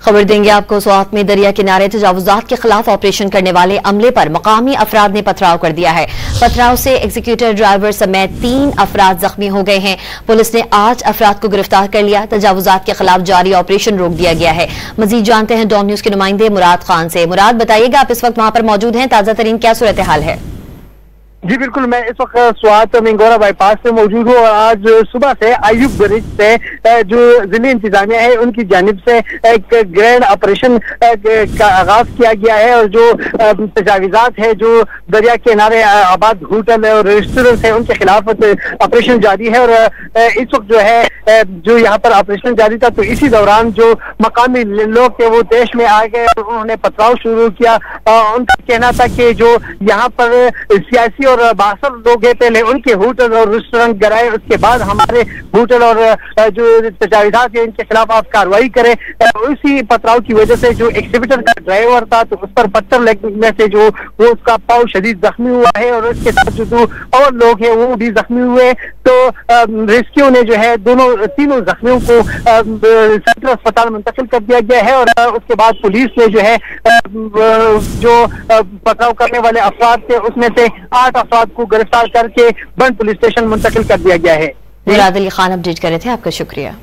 खबर देंगे आपको। स्वात में दरिया किनारे तजावुजात के खिलाफ ऑपरेशन करने वाले अमले पर मकामी अफराद ने पथराव कर दिया है। पथराव से एग्जीक्यूटिव ड्राइवर समेत 3 अफराद जख्मी हो गए हैं। पुलिस ने 8 अफराद को गिरफ्तार कर लिया। तजावुजात के खिलाफ जारी ऑपरेशन रोक दिया गया है। मजीद जानते हैं डॉन न्यूज के नुमाइंदे मुराद खान से। मुराद, बताइएगा, आप इस वक्त वहां पर मौजूद हैं, ताजा तरीन क्या सूरत हाल है? जी बिल्कुल, मैं इस वक्त स्वात मिंगोरा बाईपास से मौजूद हूँ। आज सुबह से आयुब ब्रिज से जो जिले इंतजामिया है उनकी जानिब से एक ग्रैंड ऑपरेशन का आगाज किया गया है और जो तजावीज़ात है, जो दरिया के किनारे आबाद होटल और रेस्टोरेंट है, उनके खिलाफ ऑपरेशन जारी है। और इस वक्त जो है जो यहाँ पर ऑपरेशन जारी था, तो इसी दौरान जो मकामी लोग थे वो देश में आ गए और उन्होंने पथराव शुरू किया। उनका कहना था कि जो यहाँ पर सियासी और 62 लोग हैं, पहले उनके होटल और रेस्टोरेंट गिराए, उसके बाद हमारे होटल और जो तजावीज़ात है इनके खिलाफ आप कार्रवाई करें। उसी पथराव की वजह से जो एक्सिबिटर का ड्राइवर था, तो उस पर पत्थर लगने से जो वो उसका पाँव शदीद जख्मी हुआ है और उसके साथ जो और लोग हैं वो भी जख्मी हुए। तो रेस्क्यू ने जो है तीनों जख्मियों को सेंट्रल अस्पताल मुंतकिल कर दिया गया है। और उसके बाद पुलिस ने जो है जो पथराव करने वाले अफराद थे उसमें से 8 अफराद को गिरफ्तार करके बंद पुलिस स्टेशन मुंतकिल कर दिया गया है। मुराद अली खान अपडेट कर रहे थे, आपका शुक्रिया।